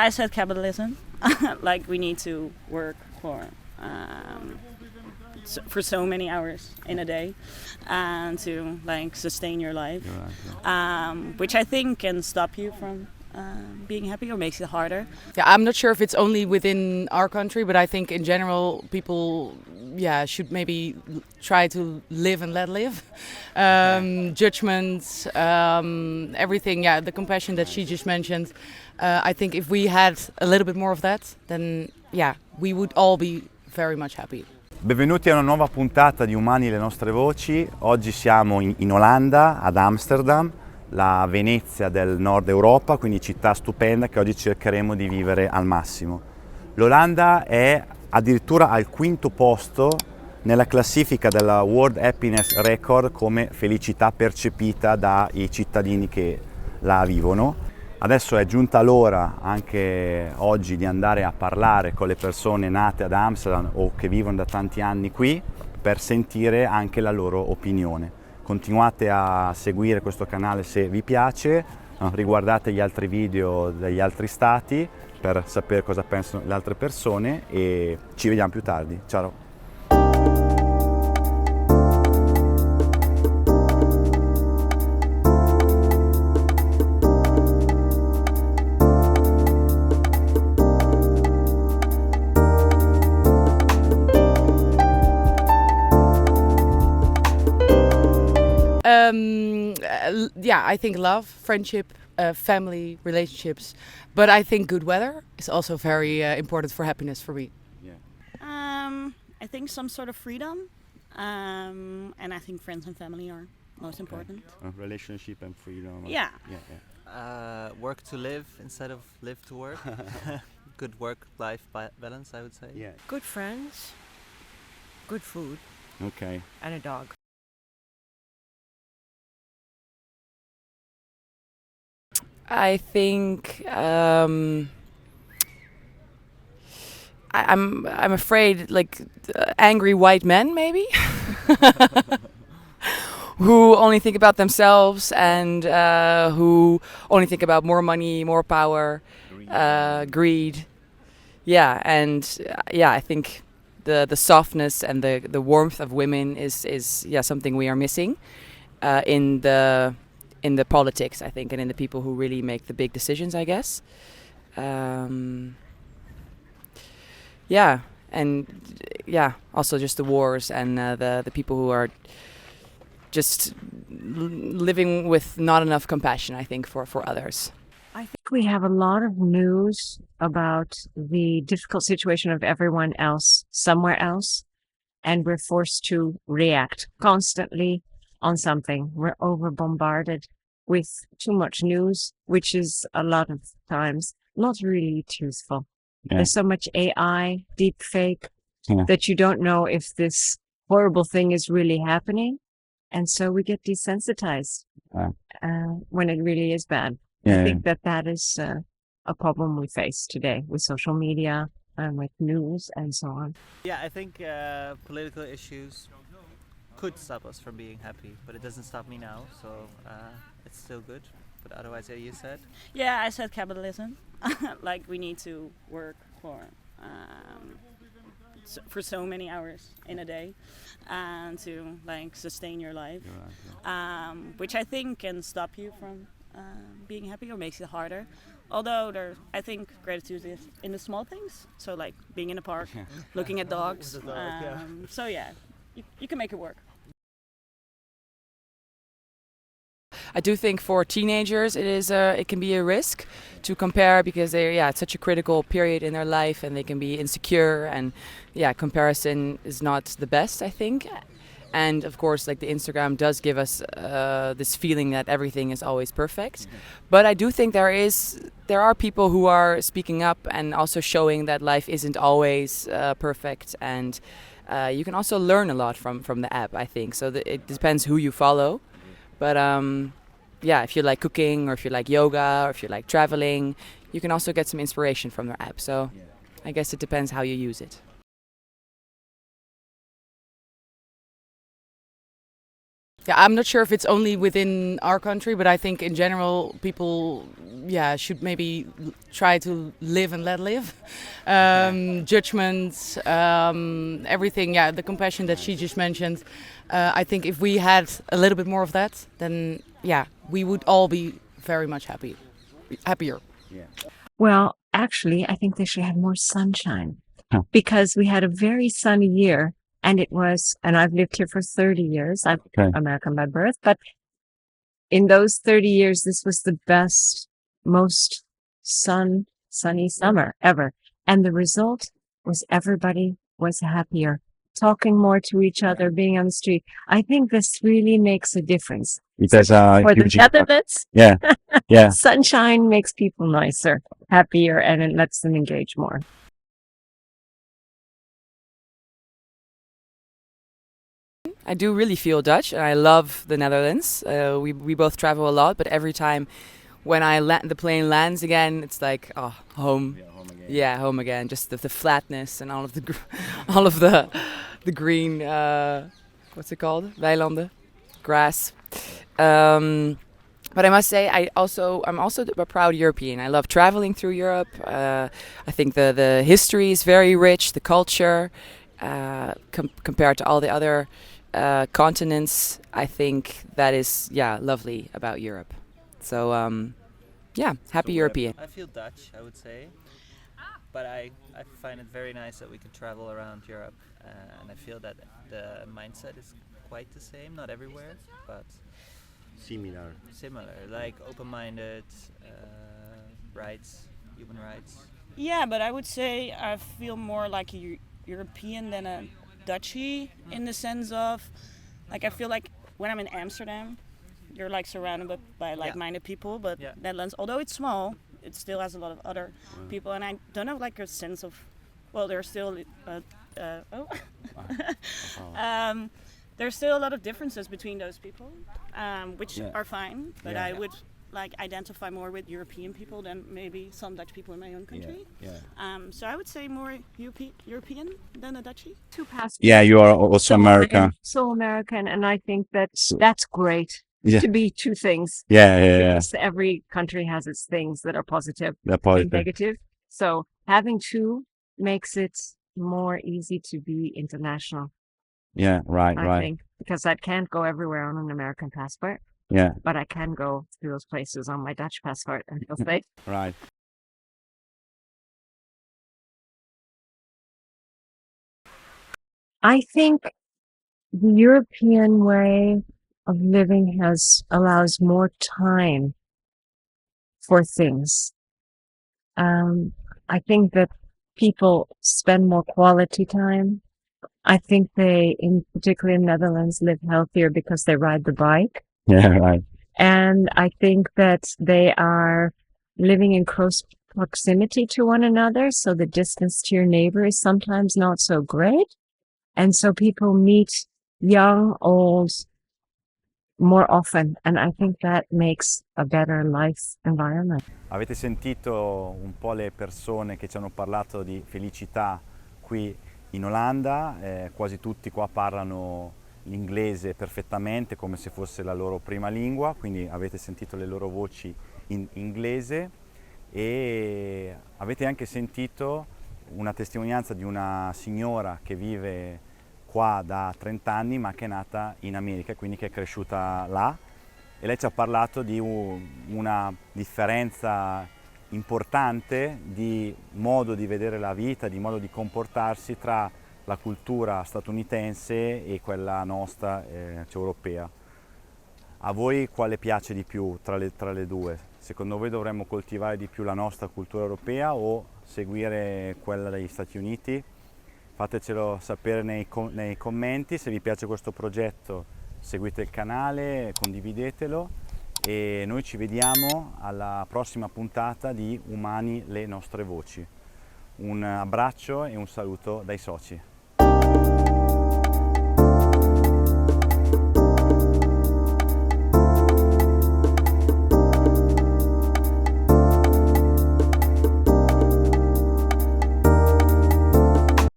I said capitalism. Like we need to work for so many hours in a day and to like sustain your life, which I think can stop you from being happy or makes it harder. Yeah, I'm not sure if it's only within our country, but I think in general people, should maybe try to live and let live. Judgments, everything. Yeah, the compassion that she just mentioned. I think if we had a little bit more of that, then we would all be very much happy. Benvenuti a una nuova puntata di UMANI, le nostre voci. Oggi siamo in Olanda, ad Amsterdam, la Venezia del nord Europa, quindi città stupenda che oggi cercheremo di vivere al massimo. L'Olanda è addirittura al quinto posto nella classifica della World Happiness Record come felicità percepita dai cittadini che la vivono. Adesso è giunta l'ora anche oggi di andare a parlare con le persone nate ad Amsterdam o che vivono da tanti anni qui per sentire anche la loro opinione. Continuate a seguire questo canale se vi piace, riguardate gli altri video degli altri stati per sapere cosa pensano le altre persone e ci vediamo più tardi. Ciao! I think love, friendship, family, relationships, but I think good weather is also very important for happiness for me. I think some sort of freedom, and I think friends and family are most important. Relationship and freedom. Yeah. Work to live instead of live to work. Good work-life balance, I would say. Yeah. Good friends, good food, Okay. and a dog. I think I'm afraid like angry white men maybe who only think about themselves and who only think about more money, more power, greed. Yeah, and I think the softness and the warmth of women is something we are missing in the politics, I think, and in the people who really make the big decisions, I guess. Also just the wars and the people who are just living with not enough compassion, I think, for others. I think we have a lot of news about the difficult situation of everyone else somewhere else, and we're forced to react constantly on something. We're over bombarded with too much news, which is a lot of times not really truthful. Yeah. There's so much AI, deep fake, that you don't know if this horrible thing is really happening. And so we get desensitized when it really is bad. I think that is a problem we face today with social media and with news and so on. Yeah, I think political issues could stop us from being happy, but it doesn't stop me now, so it's still good. But otherwise, you said? Yeah, I said capitalism. Like we need to work for so many hours in a day and to like sustain your life, which I think can stop you from being happy or makes it harder. Although I think gratitude is in the small things, so like being in a park, looking at dogs. So yeah, you can make it work. I do think for teenagers it can be a risk to compare because it's such a critical period in their life and they can be insecure and comparison is not the best, I think. And of course, like the Instagram does give us this feeling that everything is always perfect. But I do think there are people who are speaking up and also showing that life isn't always perfect, and you can also learn a lot from the app, I think. So it depends who you follow. But if you like cooking or if you like yoga or if you like traveling, you can also get some inspiration from their app. So I guess it depends how you use it. Yeah, I'm not sure if it's only within our country, but I think in general people, yeah, should maybe try to live and let live. Judgments, everything. Yeah, the compassion that she just mentioned. I think if we had a little bit more of that, then yeah, we would all be very much happier. Yeah. Well, actually, I think they should have more sunshine Huh. because we had a very sunny year, and and I've lived here for 30 years. I'm Okay. American by birth, but in those 30 years, this was the best, most sunny summer ever. And the result was everybody was happier, talking more to each other, being on the street. I think this really makes a difference. It has a For the huge impact. Netherlands, Yeah, yeah. sunshine makes people nicer, happier, and it lets them engage more. I do really feel Dutch, and I love the Netherlands. We both travel a lot, but every time when the plane lands again, it's like, oh, home. Yeah, home again. Yeah, home again. Just the flatness and all of all of the green. What's it called? Weilanden, grass. But I must say, I'm also a proud European. I love traveling through Europe. I think the history is very rich, the culture, compared to all the other continents. I think that is lovely about Europe. So happy European. I feel Dutch, I would say, but I find it very nice that we can travel around Europe, and I feel that the mindset is quite the same, not everywhere, but Similar. like open-minded, human rights. Yeah, but I would say I feel more like a European than a Dutchie in the sense of, like, I feel like when I'm in Amsterdam, you're like surrounded by like-minded people, but Yeah. Netherlands, although it's small, it still has a lot of other people, and I don't have like a sense of, well, there's still there's still a lot of differences between those people, which are fine, but Yeah. I would like identify more with European people than maybe some Dutch people in my own country. Yeah. So I would say more European than a Dutchie. Two passports. Yeah, you are also So American. I'm so American, and I think that's great Yeah. to be two things. Yeah. Because every country has its things that are positive They're and positive. negative. So having two makes it more easy to be international, Yeah, right. I think, because I can't go everywhere on an American passport, Yeah, but I can go to those places on my Dutch passport and feel safe. right. I think the European way of living allows more time for things. I think that people spend more quality time. I think they, particularly in Netherlands, live healthier because they ride the bike. Yeah, right. And I think that they are living in close proximity to one another, so the distance to your neighbor is sometimes not so great. And so people meet young, old, more often, and I think that makes a better life environment. Avete sentito un po' le persone che ci hanno parlato di felicità qui in Olanda, quasi tutti qua parlano l'inglese perfettamente come se fosse la loro prima lingua, quindi avete sentito le loro voci in inglese e avete anche sentito una testimonianza di una signora che vive qua da 30 anni ma che è nata in America, quindi che è cresciuta là, e lei ci ha parlato di una differenza importante di modo di vedere la vita, di modo di comportarsi tra la cultura statunitense e quella nostra, europea. A voi quale piace di più tra le due? Secondo voi dovremmo coltivare di più la nostra cultura europea o seguire quella degli Stati Uniti? Fatecelo sapere nei commenti. Se vi piace questo progetto seguite il canale, condividetelo e noi ci vediamo alla prossima puntata di UMANI, le nostre voci. Un abbraccio e un saluto dai soci.